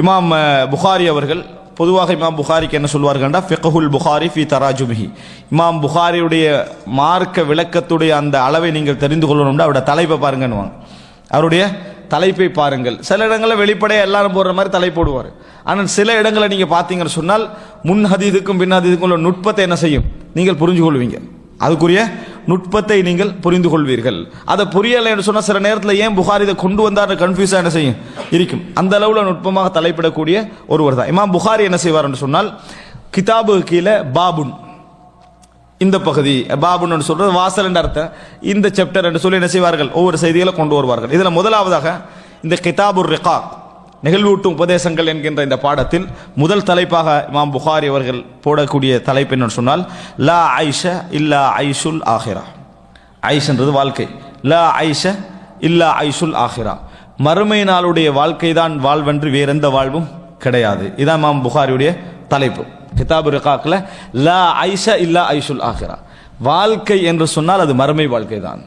இமாம் புகாரி அவர்கள் பொதுவாக இமாம் புகாரிக்கு என்ன சொல்வார்கள்னா ஃபிக்ஹுல் புகாரி ஃபி தராஜுமிஹி, இமாம் புகாரியுடைய மார்க்க விளக்கத்துடைய அந்த அளவை நீங்கள் தெரிந்து கொள்ளணும்னா அவருடைய தலைப்பை பாருங்கன்னுவாங்க. அவருடைய தலைப்பை பாருங்கள். சில இடங்களில் வெளிப்படையாக எல்லாரும் போடுற மாதிரி தலை போடுவார். ஆனால் சில இடங்களை நீங்கள் பார்த்தீங்கன்னு சொன்னால் முன் ஹதீதுக்கும் பின் ஹதீதுக்கும் உள்ள நுட்பத்தை என்ன செய்யும் நீங்கள் புரிஞ்சு கொள்வீங்க. அதுக்குரிய நுட்பத்தை நீங்கள் புரிந்து கொள்வீர்கள். அதை புரியலை என்று சொன்னால் சில நேரத்தில் ஏன் புகாரி இதை கொண்டு வந்தார் கன்ஃபியூஸாக என்ன செய்யும் இருக்கும். அந்த அளவில் நுட்பமாக தலைப்பிடக்கூடிய ஒருவர் தான் இமாம் புகாரி. என்ன செய்வார் என்று சொன்னால் கிதாபு கீழே பாபுன், இந்த பகுதி பாபுன்னு சொல்றது வாசல் என்ற அர்த்தம், இந்த சாப்டர் என்று சொல்லி என்ன செய்வார்கள் ஒவ்வொரு செய்திகளை கொண்டு வருவார்கள். இதில் முதலாவதாக இந்த கிதாபுர் ரிகாக், நிகழ்வூட்டும் உபதேசங்கள் என்கின்ற இந்த பாடத்தில் முதல் தலைப்பாக இமாம் புகாரி அவர்கள் போடக்கூடிய தலைப்பு என்னன்னு சொன்னால் லா ஐஷ இல்லா ஐஷுல் ஆஹிரா. ஐஷ்ன்றது வாழ்க்கை, லா ஐஷ இல்லா ஐஷுல் ஆஹிரா, மறுமை நாளுடைய வாழ்க்கை தான் வாழ்வென்று வேறெந்த வாழ்வும் கிடையாது. இதான் இமாம் புகாரியுடைய தலைப்பு. கிதாபு ரிகாக்ல லா ஐஷ இல்லா ஐஷுல் ஆஹிரா, வாழ்க்கை என்று சொன்னால் அது மறுமை வாழ்க்கை தான்,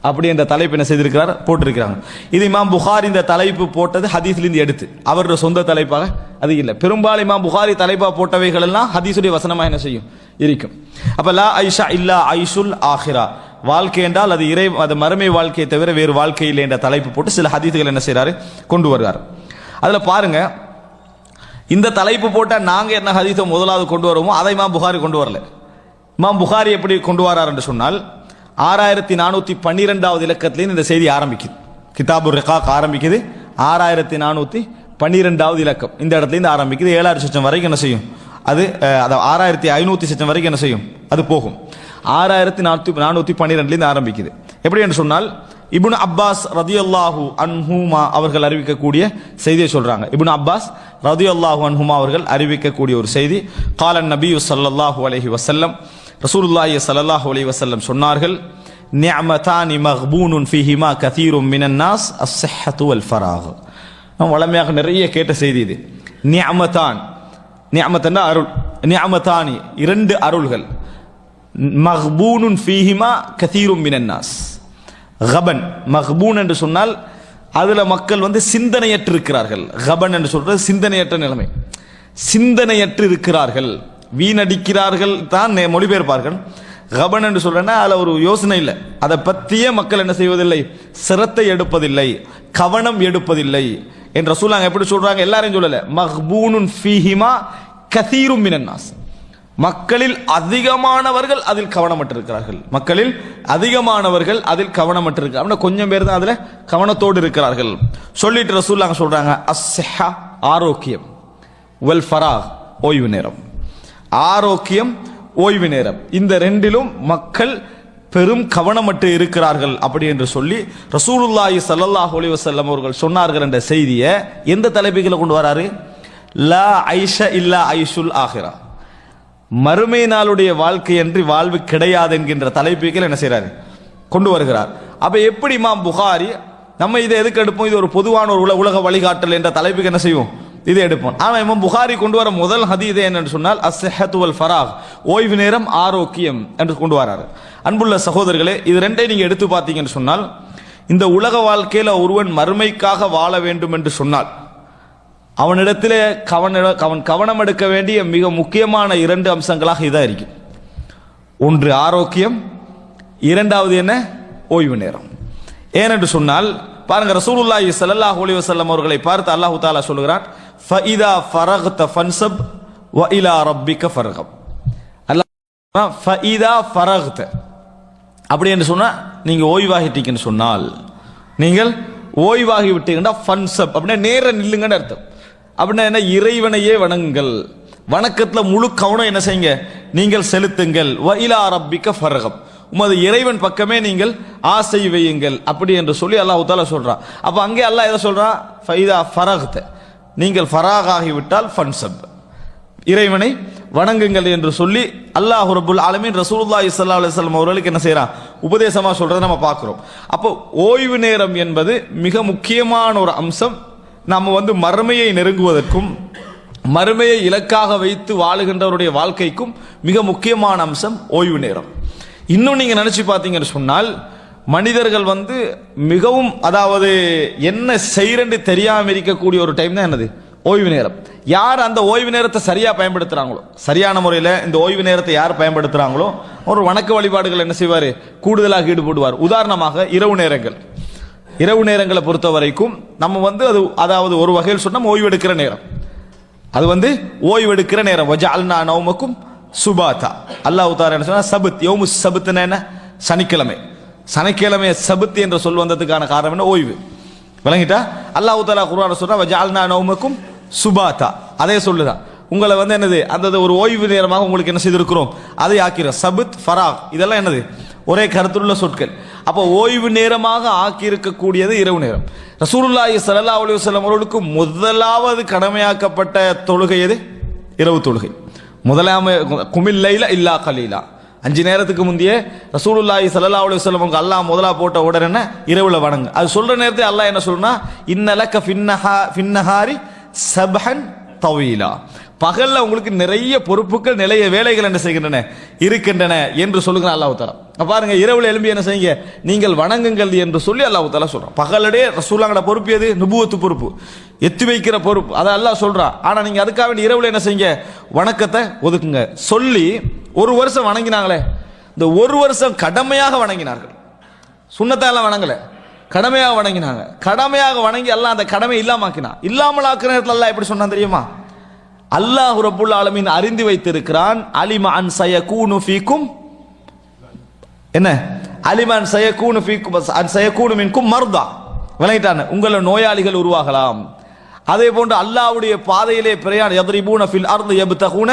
அப்படி என்ற தலைப்பு என்ன செய்திருக்கிறார் போட்டிருக்கிறாங்க. இது இமாம் புகாரி இந்த தலைப்பு போட்டது ஹதீஸ்லேருந்து எடுத்து, அவருடைய சொந்த தலைப்பாக அது இல்லை. பெரும்பாலும் இமாம் புகாரி தலைப்பாக போட்டவைகள் எல்லாம் ஹதீஸுடைய வசனமாக என்ன செய்யும் இருக்கும். அப்ப லா ஐஷா இல்லா ஐஷுல் ஆஹிரா, வாழ்க்கை என்றால் அது அது மறுமை வாழ்க்கையை தவிர வேறு வாழ்க்கை இல்லை என்ற தலைப்பு போட்டு சில ஹதீஸ்கள் என்ன செய்யறாரு கொண்டு வருவார். அதுல பாருங்க, இந்த தலைப்பு போட்டால் நாங்கள் என்ன ஹதீஸை முதலாவது கொண்டு வருவோமோ அதை இமாம் புகாரி கொண்டு வரல. இமாம் புகாரி எப்படி கொண்டு வரார் என்று சொன்னால் 6412வது இலக்கத்திலேருந்து இந்த செய்தி ஆரம்பிக்குது. கிதாபுர் ரிகாக் ஆரம்பிக்குது 6412வது இலக்கம், இந்த இடத்துலேருந்து ஆரம்பிக்குது. 7000 சச்சம் வரைக்கும் என்ன செய்யும் அது 6500 சச்சம் வரைக்கும் என்ன செய்யும் அது போகும். 6412லேருந்து ஆரம்பிக்குது. எப்படி என்று சொன்னால் இப்னு அப்பாஸ் ரதியல்லாஹு அன்ஹுமா அவர்கள் அறிவிக்கக்கூடிய செய்தியை சொல்றாங்க. இப்னு அப்பாஸ் ரதியல்லாஹு அன்ஹுமா அவர்கள் அறிவிக்கக்கூடிய ஒரு செய்தி, காலன் நபி ஸல்லல்லாஹு அலைஹி வஸல்லம், ரசூலுல்லாஹி ஸல்லல்லாஹு அலைஹி வஸல்லம் சொன்னார்கள், நிஅமதானி மக்பூனுன் ஃபீஹிமா கதீரும் மினன் நாஸ் அஸ்ஸஹ்ஹத்து வல் ஃபராக். நாம் வளமையாக நிறைய கேட்ட செய்தி இது. நிஅமதான், நிஅமத்னா அருள், நிஅமதானி இரண்டு அருள்கள், மக்பூனுன் ஃபீஹிமா கதீரும் மினன் நாஸ். கபன், மக்பூன் என்று சொன்னால் அதுல மக்கள் சிந்தனையற்று இருக்கிறார்கள். கபன் என்று சொல்றது சிந்தனையற்ற நிலைமை, சிந்தனையற்று இருக்கிறார்கள், வீணடிக்கிறார்கள் தான் மொழிபெயர்ப்பார்கள். கபன் என்று சொல்றேன்னா அதுல ஒரு யோசனை இல்லை, அதை பற்றிய மக்கள் என்ன செய்வதில்லை, சிரத்தை எடுப்பதில்லை, கவனம் எடுப்பதில்லை என்ற ரசூலுல்லாஹ் எப்படி சொல்றாங்க, எல்லாரையும் சொல்லல, மக்பூனுன் ஃபீஹிமா கதீரும் மினன் நாஸ், மக்களில் அதிகமானவர்கள் அதில் கவனமற்றிருக்கிறார்கள், மக்களில் அதிகமானவர்கள் அதில் கவனமற்றிருக்கிறார்கள், கொஞ்சம் பேர் தான் அதுல கவனத்தோடு இருக்கிறார்கள் சொல்லிட்டு ரசூலுல்லாஹ் சொல்றாங்க, அஸ்ஸஹா ஆரோக்கியம், வல் ஃபராக் ஓய்வு நேரம், ஆரோக்கியம் ஓய்வு நேரம், இந்த ரெண்டிலும் மக்கள் பெரும் கவனமற்று இருக்கிறார்கள் அப்படி என்று சொல்லி ரசூலுல்லாஹி ஸல்லல்லாஹு அலைஹி வஸல்லம் அவர்கள் சொன்னார்கள் என்ற செய்தியை எந்த தலைப்புகளை கொண்டு வராரு, லா ஐஷ இல்லா ஐஷுல் ஆஹிரா, மறுமை நாளுடைய வாழ்க்கை என்று வாழ்வு கிடையாது என்கின்ற தலைப்புகள் என்ன செய்யறாரு கொண்டு வருகிறார். அப்ப எப்படி இமாம் புகாரி நம்ம இதை எதுக்கு எடுப்போம், இது ஒரு பொதுவான ஒரு உலக வழிகாட்டல் என்ற தலைப்புக்கு என்ன செய்வோம் இதை எடுப்போம். ஆனா இமாம் புகாரி கொண்டு வர முதல் ஹதீஸ் என்னன்னு சொன்னால் அஸ்ஸஹத்து வல் ஃபராக், ஓய்வு நேரம் ஆரோக்கியம் என்று கொண்டு வராரு. அன்புள்ள சகோதரர்களே, இது ரெண்டையும் நீங்க எடுத்து பார்த்தீங்கன்னு சொன்னால் இந்த உலக வாழ்க்கையில ஒருவன் மறுமைக்காக வாழ வேண்டும் என்று சொன்னால் அவனிடத்திலே அவன் கவனம் எடுக்க வேண்டிய மிக முக்கியமான இரண்டு அம்சங்களாக இதாக இருக்கு. ஒன்று ஆரோக்கியம், இரண்டாவது என்ன ஓய்வு நேரம். ஏனென்று சொன்னால் பாருங்க, ரசூலுல்லாஹி ஸல்லல்லாஹு அலைஹி வஸல்லம் அவர்களை பார்த்து அல்லாஹ் தஆலா சொல்கிறான், ஃபஇதா ஃபரக்த ஃபன்சப் வ இலா ரப்பிக ஃபர்கப். அல்லாஹ் ஃபஇதா ஃபரக்த அப்படி என்று சொன்னா நீங்க ஓய்வாகிட்டீங்கன்னு சொன்னால், நீங்கள் ஓய்வாகி விட்டீங்கன்னா ஃபன்சப் அப்படின்னா நேர நில்லுங்கன்னு அர்த்தம். அப்படின்னா என்ன, இறைவனையே வணங்குங்கள், வணக்கத்துல முழு கவனம் என்ன செய்யுங்க நீங்கள் செலுத்துங்கள், வ இலா ரப்பிக ஃபர்கப், உமது இறைவன் பக்கமே நீங்கள் ஆசை வையுங்கள் அப்படி என்று சொல்லி அல்லாஹ் தஆலா சொல்றான். அப்ப அங்கே அல்லாஹ் எதை சொல்றான், ஃபைதா ஃபரக்த, நீங்கள் ஃபராக் ஆகிவிட்டால் ஃபன்சப், இறைவனை வணங்குங்கள் என்று சொல்லி அல்லாஹ் ரப்புல் ஆலமீன் ரசூலுல்லாஹி ஸல்லல்லாஹு அலைஹி வஸல்லம் அவர்களுக்கு என்ன செய்யறான், உபதேசமா சொல்றதை நம்ம பார்க்கிறோம். அப்போ ஓய்வு நேரம் என்பது மிக முக்கியமான ஒரு அம்சம். நாம மறுமையை நெருங்குவதற்கும் மறுமையை இலக்காக வைத்து வாழுகின்றவருடைய வாழ்க்கைக்கும் மிக முக்கியமான அம்சம் ஓய்வு நேரம். இன்னும் நீங்க நினைச்சு பார்த்தீங்கன்னு சொன்னால் மனிதர்கள் மிகவும், அதாவது என்ன செய்யறன்னு தெரியாம இருக்கக்கூடிய ஒரு டைம் தான் என்னது ஓய்வு நேரம். யார் அந்த ஓய்வு நேரத்தை சரியா பயன்படுத்துறாங்களோ, சரியான முறையில் இந்த ஓய்வு நேரத்தை யார் பயன்படுத்துறாங்களோ ஒரு வணக்க வழிபாடுகள் என்ன செய்வார், கூடுதலாக ஈடுபடுவார். உதாரணமாக இரவு நேரங்கள், இரவு நேரங்களை பொறுத்த வரைக்கும் நம்ம அது அதாவது ஒரு வகையில் சொன்ன ஓய்வு எடுக்கிற நேரம், அது ஓய்வு எடுக்கிற நேரம். வஜஅல்னா நௌமக்கும் சுபாதா. அல்லாஹ் தஆலா என்ன சொன்னா, சபத் யௌமு சபத்னா என்ன, சனிக்கிழமை. சனிக்கிழமை சபத் என்ற சொல் வந்ததுக்கான காரணம் என்ன, ஓய்வு. விளங்கிட்டா? அல்லாஹ் தஆலா குர்ஆன்ல சொல்றா வஜஅல்னா நௌமக்கும் சுபாதா. அதே சொல்லுதான் உங்களை என்னது, அந்த ஒரு ஓய்வு நேரமாக உங்களுக்கு என்ன செய்திருக்கிறோம், அதை ஆக்கிறோம். சபத் ஃபராக் இதெல்லாம் என்னது, ஒரே கருத்துள்ள சொற்கள். அப்போ ஓய்வு நேரமாக ஆக்கி இருக்கக்கூடியது இரவு நேரம். ரசூலுல்லாஹி ஸல்லல்லாஹு அலைஹி வஸல்லம் அவர்களுக்கு முதலாவது கடமையாக்கப்பட்ட தொழுகை எது, இரவு தொழுகை. முதலாவது குமில் லைல இல்லா கலீலா, 5 நேரத்துக்கு முந்தைய ரசூலுல்லாஹி ஸல்லல்லாஹு அலைஹி வஸல்லம் அல்லாஹ் முதலா போட்ட உடனே என்ன, இரவுல வணங்கு. அது சொல்ற நேரத்தை அல்லாஹ் என்ன சொல்றா, இன்னலக ஃபின்னஹாரி சப்ஹன் தவீலா, பகல்ல உங்களுக்கு நிறைய பொறுப்புகள் நிறைய வேலைகள் என்ன செய்கின்றன, இருக்கின்றன என்று சொல்லுங்க அல்லாஹ் தஆலா. பாருங்க, இரவுல எழும்பி என்ன செய்யுங்க, நீங்கள் வணங்குங்கள் என்று சொல்லி அல்லாஹ் தஆலா சொல்றான். பகலடே ரசூலுல்லாஹ்வோட பொறுப்பு எது, நுபுவத்து பொறுப்பு, எத்தி வைக்கிற பொறுப்பு, அதை அல்லாஹ் சொல்றான். ஆனா நீங்க அதுக்காக வேண்டிய இரவுல என்ன செய்யுங்க, வணக்கத்தை ஒதுக்குங்க சொல்லி ஒரு வருஷம் வணங்கினாங்களே, இந்த ஒரு வருஷம் கடமையாக வணங்கினார்கள். சுன்னத்தால வணங்கல, கடமையாக வணங்கினாங்க. கடமையாக வணங்கி அல்லாஹ் அந்த கடமை இல்லாமக்கினா, இல்லாமல் ஆக்குற நேரத்தில் அல்லாஹ் எப்படி சொன்னா தெரியுமா, அல்லாஹ் ரப்புல் ஆலமீன் அறிந்து வைத்திருக்கிறான். அலிம அன் சயகூனு ஃபீக்கும், என்ன அலிம அன் சயகூனு ஃபீக்கும் அன் சயகூனு மின்கும் மர்தா, விளங்கிட்டான உங்கள நோயாளிகள் உருவாகலாம். அதே போன்று அல்லாஹ்வுடைய பாதையிலே பிரயாணம், யத்ரிபூன ஃபில் அர்தி யப்தகூன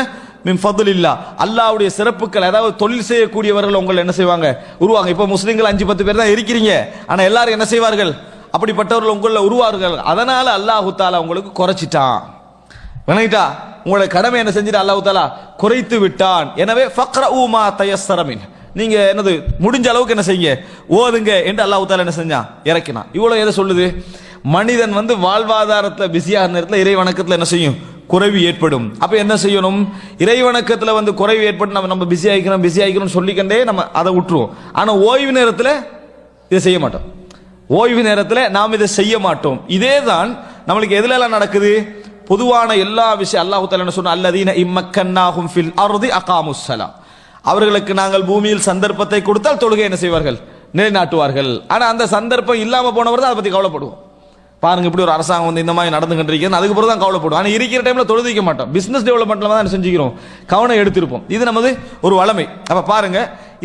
மின் ஃபத்லில்லாஹ், அல்லாஹ்வுடைய சிறப்புகள், அதாவது தொழில் செய்யக்கூடியவர்கள் உங்களை என்ன செய்வாங்க, உருவாங்க. இப்போ முஸ்லிம்கள் 5-10 பேர் தான் இருக்கிறீங்க, ஆனா எல்லாரும் என்ன செய்வார்கள், அப்படிப்பட்டவர்கள் உங்கள உருவார்கள். அதனால அல்லாஹ் தஆலா உங்களுக்கு குறைச்சிட்டான். விளங்கிட்டா, உங்களுடைய கடமை என்ன செஞ்சுட்டு அல்லாஹ் தஆலா குறைத்து விட்டான். எனவே ஃபக்ரஊ மா தயஸ்ஸர மின், நீங்க என்னது முடிஞ்ச அளவுக்கு என்ன செய்யுங்க, ஓதுங்க என்று அல்லாஹ் தஆலா என்ன செஞ்சான், இறக்கினான். இவ்வளவு எதை சொல்லுது, மனிதன் வாழ்வாதாரத்தில் பிஸியாக நேரத்தில் இறை வணக்கத்தில் என்ன செய்யும், குறைவு ஏற்படும். அப்ப என்ன செய்யணும், இறை வணக்கத்தில் குறைவு ஏற்பட்டு நம்ம பிஸி ஆகிக்கிறோம் சொல்லிக்கண்டே நம்ம அதை விட்டுருவோம். ஆனா ஓய்வு நேரத்தில் இதை செய்ய மாட்டோம், ஓய்வு நேரத்தில் நாம் இதை செய்ய மாட்டோம். இதே தான் நம்மளுக்கு எதுல நடக்குது, பொதுவான எல்லா விஷயம். அல்லாஹ் தஆலா என்ன சொன்னா, அல்லதீன இம்மக்கன்னாஹும் ஃபில் அர்தி அகாமுஸ் ஸலா, அவர்களுக்கு நாங்கள் பூமியில் சந்தர்ப்பத்தை கொடுத்தால் தொழுகை என்ன செய்வார்கள், நிலைநாட்டுவார்கள். ஆனா அந்த சந்தர்ப்பம் இல்லாம போனவர் தான் அதை பத்தி கவலைப்படுவோம். பாருங்க, இப்படி ஒரு அரசாங்கம் இந்த மாதிரி நடந்துகிட்டு இருக்கிறது, அதுக்கு பிறகு தான் கவலைப்படுவோம். ஆனா இருக்கிற டைம்ல தொழுதிக்க மாட்டோம், பிசினஸ் டெவலப்மெண்ட்ல தான் செஞ்சுக்கிறோம், கவனம் எடுத்திருப்போம். இது நமது ஒரு வளமை. அப்ப பாருங்க,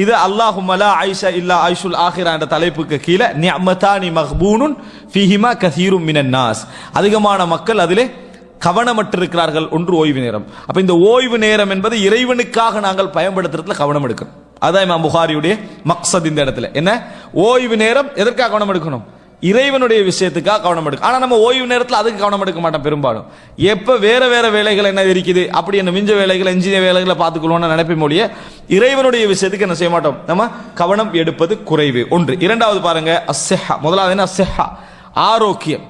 இது அல்லாஹும்ம லா ஐஷா இல்லா ஐஷுல் ஆஹிரா என்ற தலைப்புக்கு கீழே நிஅமதானி மக்பூனுன் ஃபீஹிமா கஸீரும் மினன் நாஸ், அதிகமான மக்கள் அதிலே கவனமற்றிருக்கிறார்கள். ஒன்று ஓய்வு நேரம். அப்ப இந்த ஓய்வு நேரம் என்பது இறைவனுக்காக நாங்கள் பயன்படுத்துறதுல கவனம் எடுக்கணும். அதான் இமாம் புகாரியுடைய மக்சத் இந்த இடத்துல என்ன, ஓய்வு நேரம் எதற்காக கவனம் எடுக்கணும், இறைவனுடைய விஷயத்துக்காக கவனம் எடுக்கும். ஆனா நம்ம ஓய்வு நேரத்தில் அதுக்கு கவனம் எடுக்க மாட்டோம் பெரும்பாலும். எப்ப வேற வேற வேலைகள் என்ன இருக்குது, அப்படி என்ன மிஞ்ச வேலைகள் எஞ்சிய வேலைகளை பார்த்துக்கொள்வோம்னு நினைப்பேன் மொழிய, இறைவனுடைய விஷயத்துக்கு என்ன செய்ய மாட்டோம், நம்ம கவனம் எடுப்பது குறைவு. ஒன்று. இரண்டாவது பாருங்க, அஸ்ஸஹா. முதலாவது என்ன, அஸ்ஸஹா, ஆரோக்கியம்.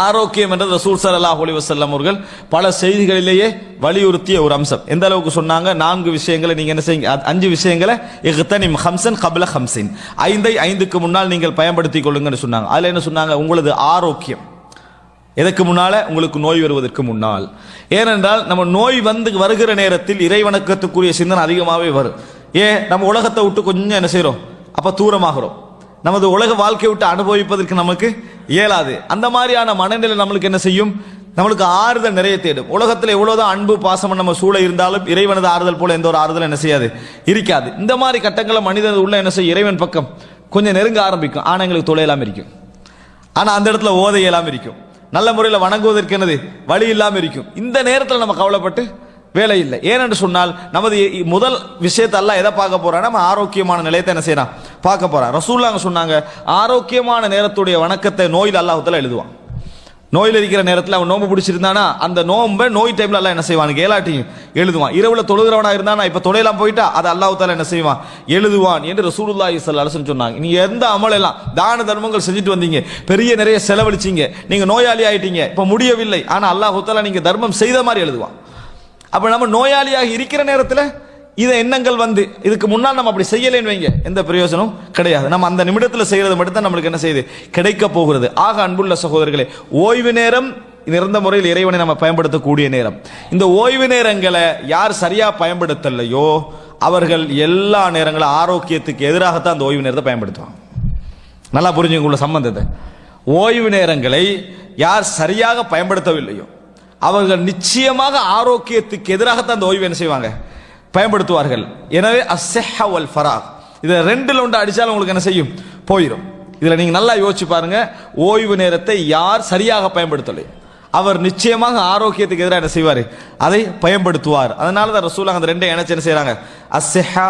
ஆரோக்கியம் என்றது ரசூல் ஸல்லல்லாஹு அலைஹி வஸல்லம் அவர்கள் பல செய்திகளிலேயே வலியுறுத்திய ஒரு அம்சம். எந்த அளவுக்கு சொன்னாங்க, 4 விஷயங்களை நீங்க என்ன செய்யுங்க, 5 விஷயங்களை இக்தனிம் ஹம்சன் கப்ல ஹம்சின், 5ஐ 5க்கு முன்னால் நீங்கள் பயன்படுத்திக் கொள்ளுங்கன்னு சொன்னாங்க. அதுல என்ன சொன்னாங்க, உங்களது ஆரோக்கியம் எதற்கு முன்னால, உங்களுக்கு நோய் வருவதற்கு முன்னால். ஏனென்றால் நம்ம நோய் வருகிற நேரத்தில் இறைவணக்கத்துக்குரிய சிந்தனை அதிகமாகவே வரும். நம்ம உலகத்தை விட்டு கொஞ்சம் என்ன செய்யறோம், அப்ப தூரமாகிறோம், நமது உலக வாழ்க்கை விட்டு அனுபவிப்பதற்கு நமக்கு இயலாது. அந்த மாதிரியான மனநிலை நம்மளுக்கு என்ன செய்யும், நம்மளுக்கு ஆறுதல் நிறைய தேடும். உலகத்தில் எவ்வளவுதான் அன்பு பாசம் நம்ம சூழ இருந்தாலும் இறைவனது ஆறுதல் போல எந்த ஒரு ஆறுதல் என்ன செய்யாது, இருக்காது. இந்த மாதிரி கட்டங்களை மனிதன் உள்ள என்ன செய்யும், இறைவன் பக்கம் கொஞ்சம் நெருங்க ஆரம்பிக்கும். ஆனா எங்களுக்கு தொலையெல்லாம் இருக்கும், ஆனா அந்த இடத்துல ஓதை எல்லாம் இருக்கும், நல்ல முறையில் வணங்குவதற்கு என்னது வழி இல்லாம இருக்கும். இந்த நேரத்தில் நம்ம கவலைப்பட்டு வேலை இல்லை. ஏனென்று சொன்னால் நமது முதல் விஷயத்தை அல்லாஹ் எதை பார்க்க போறான், நம்ம ஆரோக்கியமான நிலையத்தை என்ன செய்யறான், பார்க்க போறான். ரசூலுல்லாஹ் சொன்னாங்க, ஆரோக்கியமான நேரத்துடைய வணக்கத்தை நோயில் அல்லாஹ் தஆலா எழுதுவான். நோயில் இருக்கிற நேரத்தில் அவன் நோம்பு பிடிச்சிருந்தானா அந்த நோம்பை நோய் டைம்ல எல்லாம் என்ன செய்வான், ஏலாட்டியும் எழுதுவான். இரவுல தொழுகிறவனா இருந்தானா இப்ப தொலைலாம் போயிட்டா அதை அல்லாஹ் தஆலா என்ன செய்வான், எழுதுவான் என்று ரசூலுல்லாஹி ஸல்லல்லாஹு அலைஹி வஸல்லம் சொன்னாங்க. நீங்க எந்த அமல் எல்லாம் தான தர்மங்கள் செஞ்சுட்டு வந்தீங்க, பெரிய நிறைய செலவழிச்சீங்க, நீங்க நோயாளி ஆயிட்டீங்க, இப்ப முடியவில்லை, ஆனா அல்லாஹ் தஆலா நீங்க தர்மம் செய்த மாதிரி எழுதுவான். அப்ப நம்ம நோயாளியாக இருக்கிற நேரத்தில் இதை எண்ணங்கள் இதுக்கு முன்னால் நம்ம அப்படி செய்யலேன்னு வைங்க, எந்த பிரயோஜனம் கிடையாது. நம்ம அந்த நிமிடத்தில் செய்யறது மட்டும் தான் நம்மளுக்கு என்ன செய்யுது, கிடைக்க போகிறது. ஆக அன்புள்ள சகோதரர்களே, ஓய்வு நேரம் நிறந்த முறையில் இறைவனை நம்ம பயன்படுத்தக்கூடிய நேரம். இந்த ஓய்வு நேரங்களை யார் சரியா பயன்படுத்தலையோ அவர்கள் எல்லா நேரங்களும் ஆரோக்கியத்துக்கு எதிராகத்தான் அந்த ஓய்வு நேரத்தை பயன்படுத்துவாங்க. நல்லா புரிஞ்சுங்க உள்ள சம்பந்தத்தை. ஓய்வு நேரங்களை யார் சரியாக பயன்படுத்தவில்லையோ அவர்கள் நிச்சயமாக ஆரோக்கியத்துக்கு எதிராகத்தான் அந்த ஓய்வு என்ன செய்வாங்க, பயன்படுத்துவார்கள். எனவே அஸ்ஸஹா வல் ஃபராக் இதை ரெண்டுல ஒன்று அடிச்சாலும் உங்களுக்கு என்ன செய்யும், போயிடும். இதுல நீங்க நல்லா யோசிச்சு பாருங்க, ஓய்வு நேரத்தை யார் சரியாக பயன்படுத்தலை அவர் நிச்சயமாக ஆரோக்கியத்துக்கு எதிராக என்ன செய்வார், அதை பயன்படுத்துவார். அதனால தான் ரசூலுல்லாஹ் அந்த ரெண்டை இணைச்சு என்ன செய்றாங்க, அஸ்ஸஹா